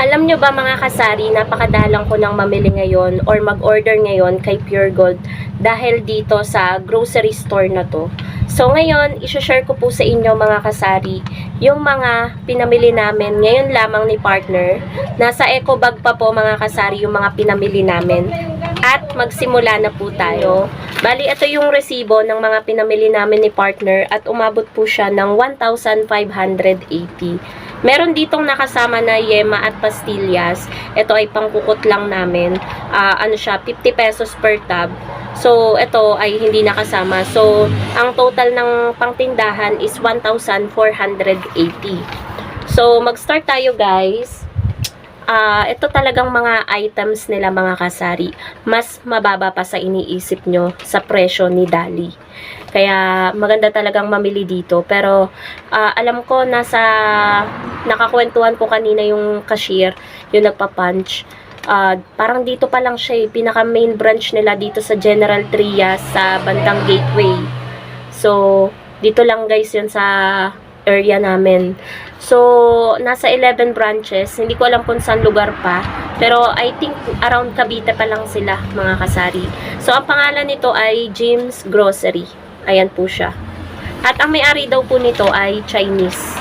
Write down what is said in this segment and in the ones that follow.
Alam nyo ba mga kasari, napakadalang ko nang mamili ngayon or mag-order ngayon kay Pure Gold dahil dito sa grocery store na to. So ngayon, isi-share ko po sa inyo mga kasari yung mga pinamili namin ngayon lamang ni partner. Nasa eco bag pa po mga kasari yung mga pinamili namin. At magsimula na po tayo. Bali, ito yung resibo ng mga pinamili namin ni partner at umabot po siya ng 1,580. Meron ditong nakasama na yema at pastillas. Ito ay pangkukot lang namin. Ano siya, 50 pesos per tab. So, ito ay hindi nakasama. So, ang total ng pangtindahan is 1,480. So, mag-start tayo guys. Ito talagang mga items nila mga kasari. Mas mababa pa sa iniisip nyo sa presyo ni Dali. Kaya maganda talagang mamili dito. Pero alam ko nakakwentuhan ko kanina yung cashier, yung nagpa-punch. Parang dito pa lang siya pinaka main branch nila dito sa General Trias sa bandang Gateway. So, dito lang guys yun sa area namin. So, nasa 11 branches. Hindi ko alam kung saan lugar pa. Pero, I think around Cavite pa lang sila, mga kasari. So, ang pangalan nito ay Jim's Grocery. Ayan po siya. At ang may-ari daw po nito ay Chinese.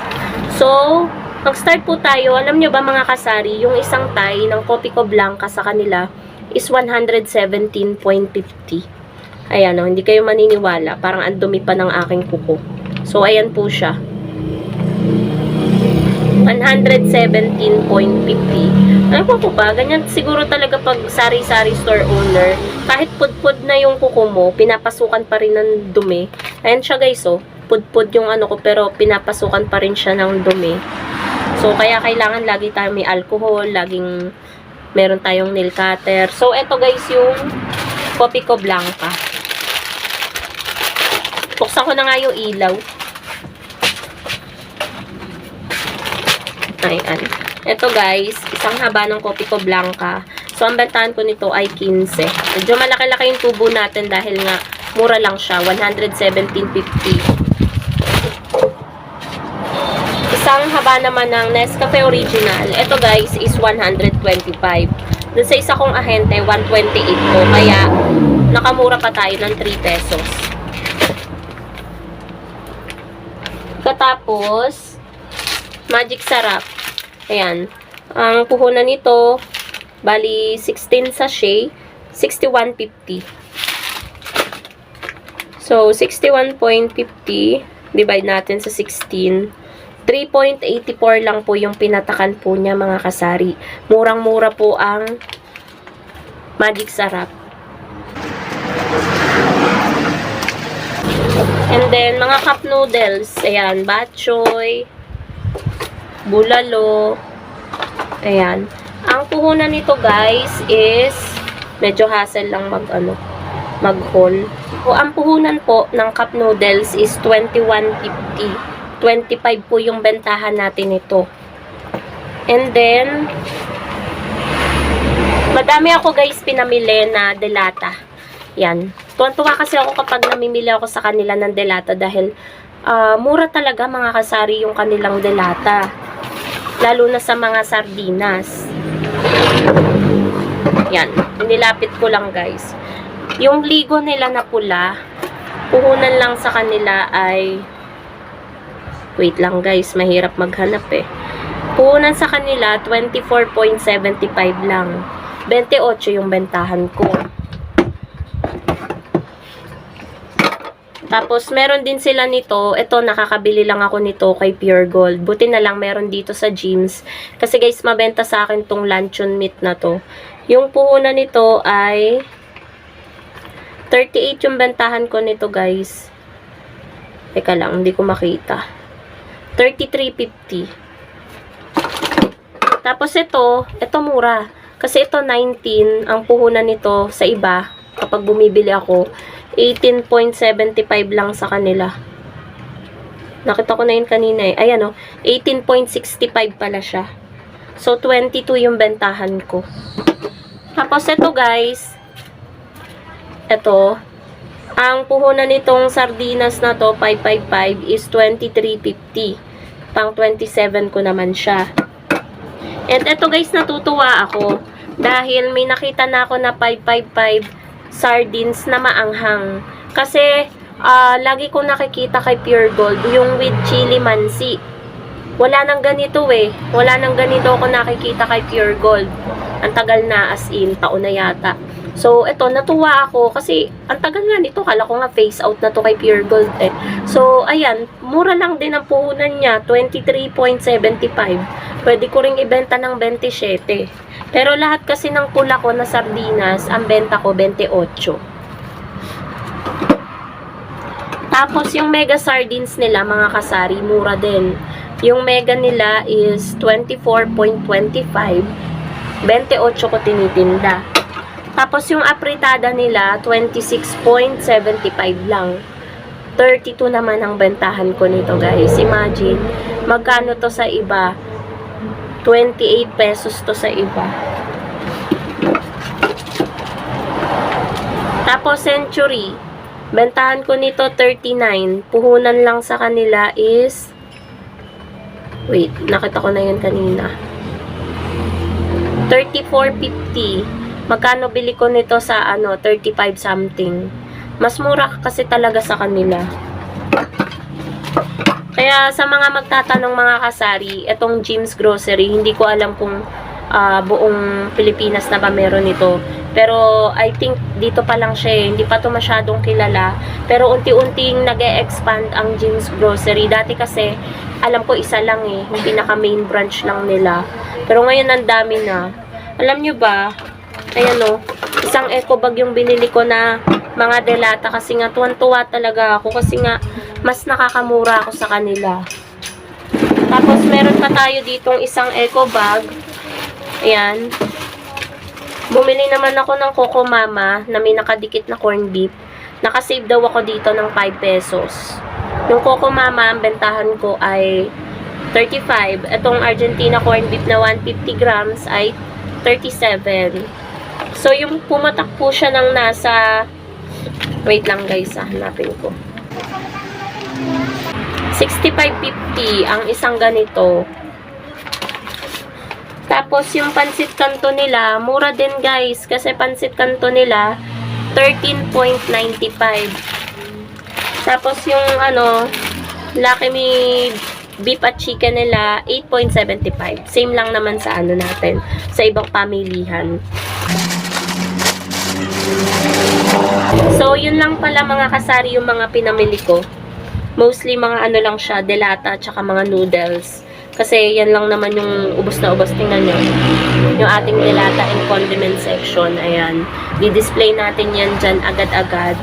So, mag-start po tayo. Alam nyo ba mga kasari, yung isang Thai ng Kopiko Blanca sa kanila is 117.50. Ayan o, hindi kayo maniniwala. Parang ang dumi pa ng aking kuko. So, ayan po siya. 117.50. Ano po ba? Ganyan siguro talaga pag sari-sari store owner. Kahit pudpud na yung kuko mo, pinapasukan pa rin ng dumi. Ayan siya guys, oh. Pudpud yung ano ko, pero pinapasukan pa rin siya ng dumi. So, kaya kailangan lagi tayong may alcohol, laging meron tayong nail cutter. So, eto guys yung Kopiko Blanca. Buksan ko na nga yung ilaw. Ayan. Ito guys, isang haba ng Kopiko Blanca. So, ang bentahan ko nito ay 15. Medyo malaki-laki yung tubo natin dahil nga mura lang siya. 117.50. Isang haba naman ng Nescafe Original. Ito guys is 125. Dun sa isa kong ahente, 128 po. Kaya, nakamura pa tayo ng 3 pesos. Katapos, Magic Sarap. Ayan. Ang puhunan nito, bali 16 sachet, 61.50. So, 61.50, divide natin sa 16. 3.84 lang po yung pinatakan po niya mga kasari. Murang-mura po ang Magic Sarap. And then, mga cup noodles. Ayan, bok choy, bulalo. Ayan. Ang puhunan nito guys is medyo hassle lang mag-haul. O ang puhunan po ng cup noodles is 21.50. 25 po yung bentahan natin ito. And then madami ako guys pinamili na delata. Yan. Tuwan-tuwa kasi ako kapag namimili ako sa kanila ng delata dahil mura talaga mga kasari yung kanilang delata. Lalo na sa mga sardinas. Yan. Nilapit ko lang guys. Yung ligo nila na pula, puhunan lang sa kanila ay, wait lang guys, mahirap maghanap eh. Puhunan sa kanila, 24.75 lang. 28 yung bentahan ko. Tapos, meron din sila nito. Ito, nakakabili lang ako nito kay Pure Gold. Buti na lang meron dito sa Jim's. Kasi guys, mabenta sa akin tong luncheon meat na to. Yung puhunan nito ay 38 yung bentahan ko nito guys. Teka lang, hindi ko makita. 33.50. Tapos ito mura. Kasi ito 19 ang puhunan nito sa iba. Kapag bumibili ako, 18.75 lang sa kanila. Nakita ko na yun kanina eh. Ayan o, 18.65 pala siya. So, 22 yung bentahan ko. Tapos ito guys, ito, ang puhunan nitong sardinas na to, 555, is 23.50. Pang 27 ko naman siya. And eto guys, natutuwa ako dahil may nakita na ako na 555 sardines na maanghang. Kasi lagi ko nakikita kay Pure Gold yung with chili mansi. Wala nang ganito eh. Wala nang ganito ako nakikita kay Pure Gold. Ang tagal na, as in, taon na yata. So, eto, natuwa ako kasi ang tagal nga nito. Kala ko nga face out na to kay Pure Gold eh. So, ayan, mura lang din ang puhunan niya. 23.75. Pwede ko ring ibenta ng 27. Pero lahat kasi ng pula ko na sardinas, ang benta ko 28. Tapos, yung mega sardines nila, mga kasari, mura din. Yung mega nila is 24.25. 28 ko tinitinda. Tapos yung apritada nila, 26.75 lang. 32 naman ang bentahan ko nito, guys. Imagine, magkano to sa iba? 28 pesos to sa iba. Tapos Century, bentahan ko nito 39. Puhunan lang sa kanila is, wait, nakita ko na yun kanina. 34.50. Magkano bili ko nito sa 35 something. Mas mura kasi talaga sa kanila. Kaya sa mga magtatanong mga kasari, etong Jim's Grocery, hindi ko alam kung buong Pilipinas na ba meron ito. Pero I think dito pa lang siya eh. Hindi pa to masyadong kilala. Pero unti-unting nag-e-expand ang Jim's Grocery. Dati kasi, alam ko isa lang eh. Yung pinaka main branch lang nila. Pero ngayon ang dami na. Alam nyo ba, ayan o, isang eco bag yung binili ko na mga delata. Kasi nga, tuwan-tuwa talaga ako. Kasi nga, mas nakakamura ako sa kanila. Tapos, meron pa tayo ditong isang eco bag. Ayan. Bumili naman ako ng Coco Mama na may nakadikit na corned beef. Nakasave daw ako dito ng 5 pesos. Yung Coco Mama, ang bentahan ko ay 35. Itong Argentina corned beef na 150 grams ay 37. So, yung pumatak po siya ng nasa, wait lang guys, hanapin ko. 65.50 ang isang ganito. Tapos, yung pansit kanto nila, mura din guys. Kasi pansit kanto nila, 13.95. Tapos, yung Lucky Me beef at chicken nila, 8.75. Same lang naman sa natin. Sa ibang pamilihan. So, yun lang pala mga kasari yung mga pinamili ko. Mostly mga lang siya, delata, tsaka mga noodles. Kasi yan lang naman yung ubos na ubos. Tingnan nyo. Yung ating delata and condiment section. Ayan. Di-display natin yan dyan agad-agad.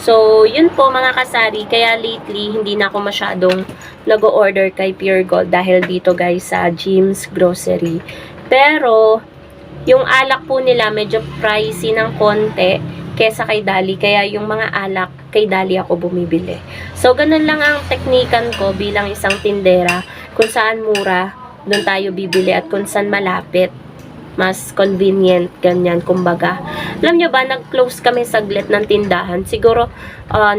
So, yun po mga kasari. Kaya lately, hindi na ako masyadong nag-o-order kay Pure Gold. Dahil dito guys sa Jim's Grocery. Pero, yung alak po nila medyo pricey ng konti kesa kay Dali. Kaya yung mga alak kay Dali ako bumibili. So, ganun lang ang teknikan ko bilang isang tindera. Kung saan mura, doon tayo bibili. At kung saan malapit, mas convenient, ganyan, kumbaga. Alam nyo ba, nag-close kami saglit ng tindahan. Siguro,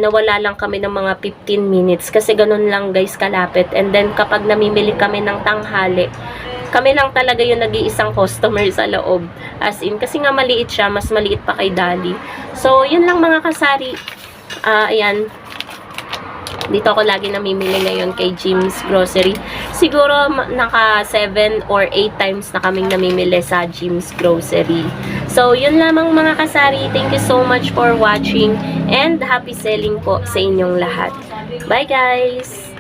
nawala lang kami ng mga 15 minutes. Kasi ganun lang guys, kalapit. And then, kapag namimili kami ng tanghali, kami lang talaga yung nag-iisang customer sa loob. As in, kasi nga maliit siya, mas maliit pa kay Dali. So, yun lang mga kasari. Ayan. Dito ako lagi namimili ngayon kay Jim's Grocery. Siguro naka 7 or 8 times na kaming namimili sa Jim's Grocery. So, yun lamang mga kasari. Thank you so much for watching and happy selling po sa inyong lahat. Bye guys!